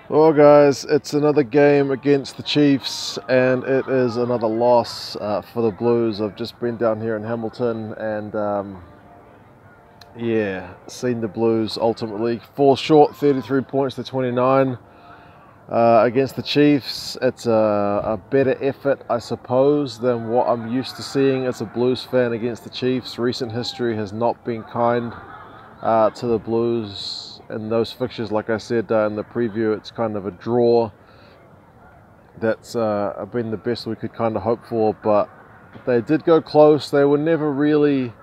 Well guys, it's another game against the Chiefs and it is another loss for the Blues. I've just been down here in Hamilton and seen the Blues ultimately fall short 33 points to 29 against the Chiefs. It's a better effort, I suppose, than what I'm used to seeing as a Blues fan against the Chiefs. Recent history has not been kind to the Blues in those fixtures. Like I said in the preview, it's kind of a draw. That's been the best we could kind of hope for, but they did go close. They were never really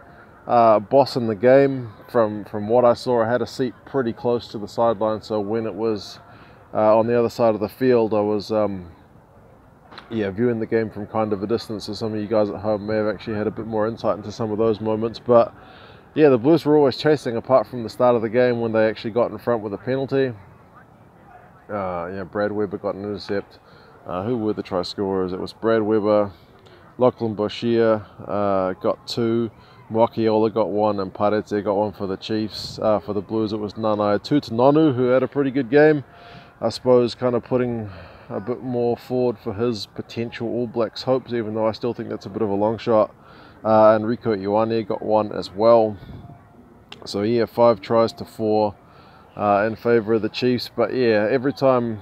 bossing the game. From what I saw, I had a seat pretty close to the sideline, so when it was on the other side of the field, I was viewing the game from kind of a distance. So some of you guys at home may have actually had a bit more insight into some of those moments, but yeah, the Blues were always chasing, apart from the start of the game when they actually got in front with a penalty. Brad Weber got an intercept. Who were the try scorers? It was Brad Weber, Lachlan Boshier got two, Mwakiola got one, and Parete got one for the Chiefs. For the Blues, it was Nanai Tutanonu, who had a pretty good game. I suppose kind of putting a bit more forward for his potential All Blacks hopes, even though I still think that's a bit of a long shot. And Rico Ioane got one as well. So yeah, 5 tries to 4 in favour of the Chiefs. But yeah, every time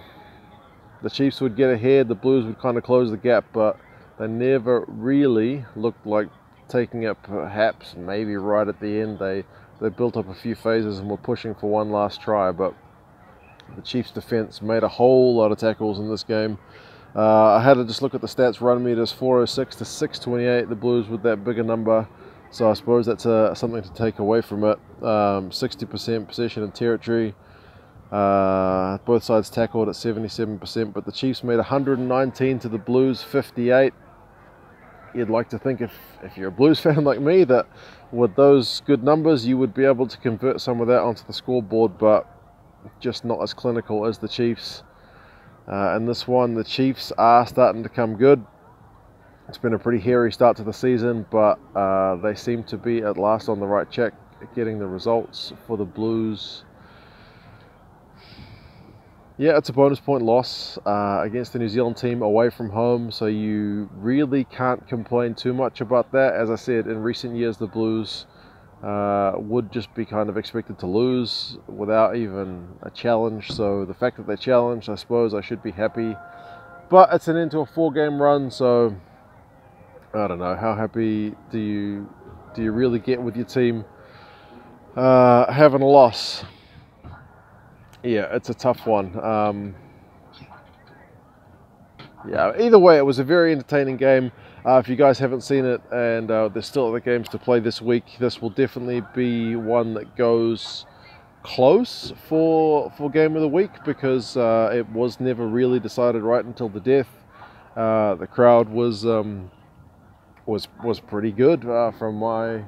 the Chiefs would get ahead, the Blues would kind of close the gap, but they never really looked like taking it. Perhaps maybe right at the end they built up a few phases and were pushing for one last try, but the Chiefs defence made a whole lot of tackles in this game. I had to just look at the stats. Run meters 406 to 628. The Blues with that bigger number, so I suppose that's something to take away from it. 60% possession and territory. Both sides tackled at 77%, but the Chiefs made 119 to the Blues 58. You'd like to think, if you're a Blues fan like me, that with those good numbers you would be able to convert some of that onto the scoreboard, but just not as clinical as the Chiefs. In this one, the Chiefs are starting to come good. It's been a pretty hairy start to the season, but they seem to be at last on the right track, getting the results. For the Blues, yeah, it's a bonus point loss against the New Zealand team away from home, so you really can't complain too much about that. As I said, in recent years, the Blues would just be kind of expected to lose without even a challenge. So the fact that they challenged, I suppose I should be happy. But it's an end to a 4-game run, so I don't know, how happy do you really get with your team having a loss? Yeah, it's a tough one. Yeah, either way, it was a very entertaining game. If you guys haven't seen it and there's still other games to play this week, this will definitely be one that goes close for game of the week, because it was never really decided right until the death. The crowd was pretty good from my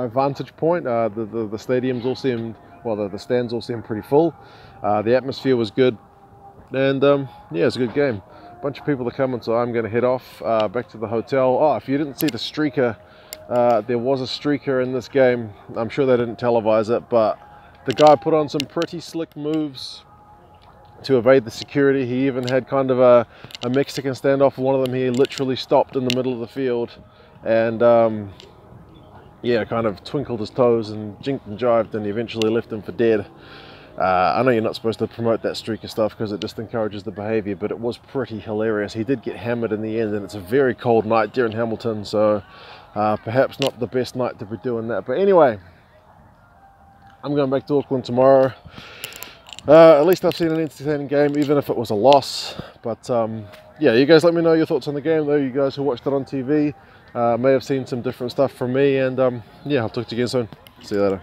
vantage point. The stadiums all seemed, well, the stands all seemed pretty full. The atmosphere was good, and yeah, it's a good game. Bunch of people are coming, so I'm going to head off back to the hotel. Oh, if you didn't see the streaker, there was a streaker in this game. I'm sure they didn't televise it, but the guy put on some pretty slick moves to evade the security. He even had kind of a Mexican standoff with one of them. He literally stopped in the middle of the field and yeah, kind of twinkled his toes and jinked and jived, and eventually left him for dead. I know you're not supposed to promote that streaker stuff because it just encourages the behavior, but it was pretty hilarious. He did get hammered in the end, and it's a very cold night here in Hamilton, so perhaps not the best night to be doing that. But anyway, I'm going back to Auckland tomorrow. At least I've seen an entertaining game, even if it was a loss. But yeah, you guys let me know your thoughts on the game, though. You guys who watched it on TV may have seen some different stuff from me, and yeah, I'll talk to you again soon. See you later.